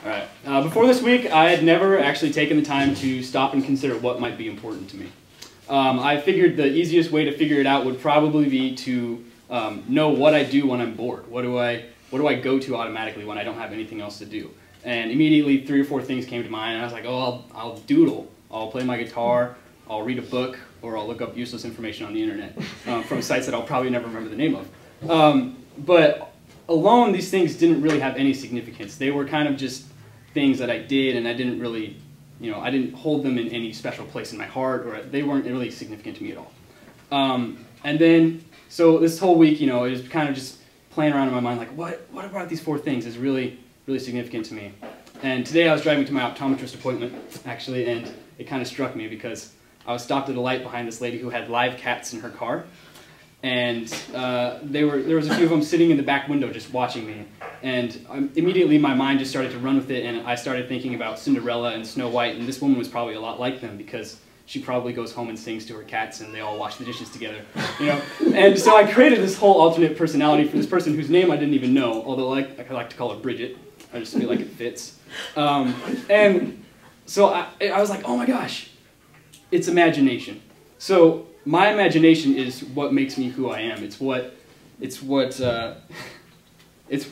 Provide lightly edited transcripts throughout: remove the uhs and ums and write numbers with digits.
All right. Before this week, I had never actually taken the time to stop and consider what might be important to me. I figured the easiest way to figure it out would probably be to know what I do when I'm bored. What do I go to automatically when I don't have anything else to do? And immediately 3 or 4 things came to mind, and I was like, oh, I'll doodle. I'll play my guitar, I'll read a book, or I'll look up useless information on the internet from sites that I'll probably never remember the name of. But alone, these things didn't really have any significance. They were kind of just things that I did, and I didn't really, I didn't hold them in any special place in my heart, or they weren't really significant to me at all. And then, so this whole week, it was kind of just playing around in my mind, like, what about these 4 things is really significant to me? And today I was driving to my optometrist appointment, actually, and it kind of struck me because I was stopped at a light behind this lady who had live cats in her car. And there was a few of them sitting in the back window just watching me. And immediately my mind just started to run with it, and I started thinking about Cinderella and Snow White, and this woman was probably a lot like them because she probably goes home and sings to her cats and they all wash the dishes together, And so I created this whole alternate personality for this person whose name I didn't even know, although I like to call her Bridget. I just feel like it fits. And so I was like, oh my gosh, it's imagination. So my imagination is what makes me who I am. It's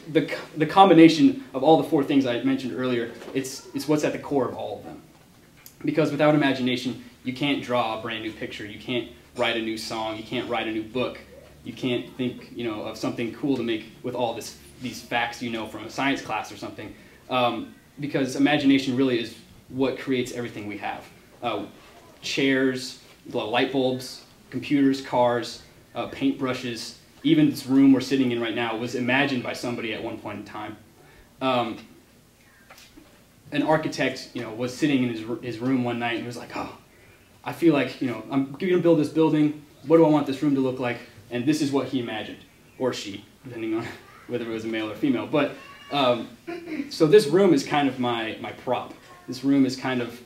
the combination of all the 4 things I mentioned earlier. It's what's at the core of all of them. Because without imagination, you can't draw a brand new picture. You can't write a new song. You can't write a new book. You can't think, of something cool to make with all these facts from a science class or something. Because imagination really is what creates everything we have. Chairs, light bulbs, computers, cars, paintbrushes, even this room we're sitting in right now was imagined by somebody at one point in time. An architect, was sitting in his room one night and was like, oh, I feel like, I'm going to build this building. What do I want this room to look like? And this is what he imagined, or she, depending on whether it was a male or female. But so this room is kind of my prop. This room is kind of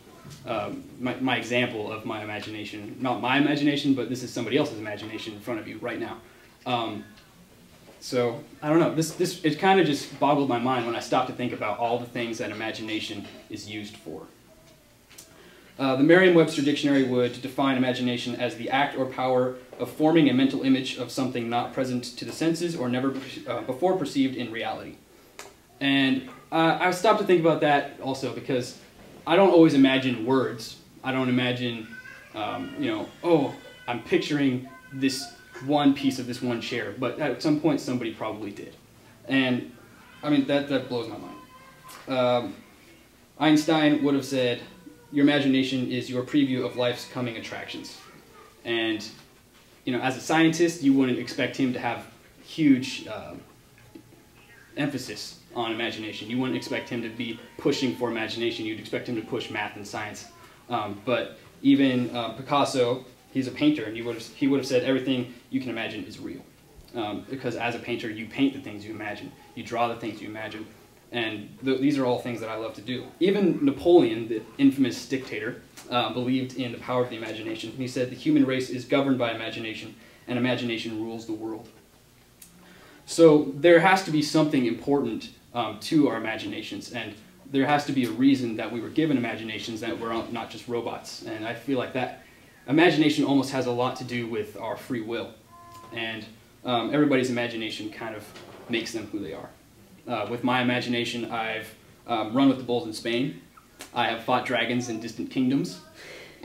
my example of my imagination. Not my imagination, but this is somebody else's imagination in front of you right now. So, I don't know, it kind of just boggled my mind when I stopped to think about all the things that imagination is used for. The Merriam-Webster Dictionary would define imagination as the act or power of forming a mental image of something not present to the senses or never before perceived in reality. And I stopped to think about that also because I don't always imagine words. I don't imagine, oh, I'm picturing this one piece of this one chair, but at some point somebody probably did. And I mean, that blows my mind. Einstein would have said, your imagination is your preview of life's coming attractions. And, as a scientist, you wouldn't expect him to have huge emphasis on imagination. You wouldn't expect him to be pushing for imagination. You'd expect him to push math and science. But even Picasso, he's a painter, and he would have said everything you can imagine is real. Because as a painter, you paint the things you imagine. You draw the things you imagine. And these are all things that I love to do. Even Napoleon, the infamous dictator, believed in the power of the imagination. He said the human race is governed by imagination, and imagination rules the world. So there has to be something important to our imaginations, and there has to be a reason that we were given imaginations, that we're not just robots. And I feel like that imagination almost has a lot to do with our free will. And everybody's imagination kind of makes them who they are. With my imagination, I've run with the bulls in Spain. I have fought dragons in distant kingdoms.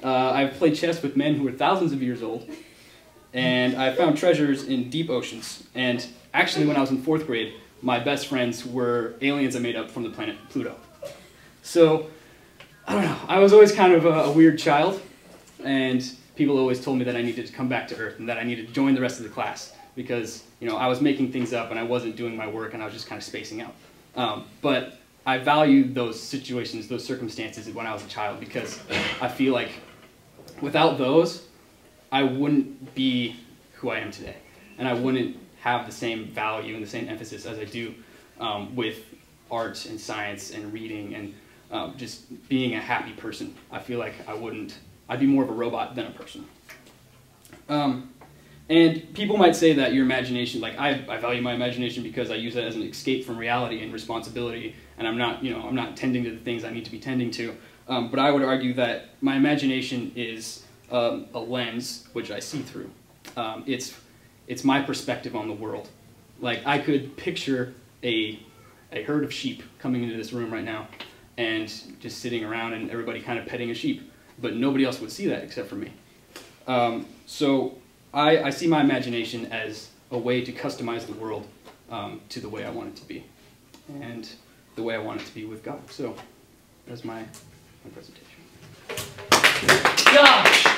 I've played chess with men who are thousands of years old. And I found treasures in deep oceans. And actually, when I was in 4th grade, my best friends were aliens I made up from the planet Pluto. So, I don't know. I was always kind of a weird child. And people always told me that I needed to come back to Earth and that I needed to join the rest of the class. Because, I was making things up and I wasn't doing my work and I was just kind of spacing out. But I valued those situations, those circumstances when I was a child, because I feel like without those, I wouldn't be who I am today. And I wouldn't have the same value and the same emphasis as I do with art and science and reading and just being a happy person. I feel like I'd be more of a robot than a person. And people might say that your imagination, like I value my imagination because I use it as an escape from reality and responsibility, and I'm not tending to the things I need to be tending to. But I would argue that my imagination is a lens which I see through. It's my perspective on the world. Like, I could picture a herd of sheep coming into this room right now and just sitting around and everybody kind of petting a sheep, but nobody else would see that except for me. So I see my imagination as a way to customize the world to the way I want it to be, and the way I want it to be with God. So that's my presentation. Gosh!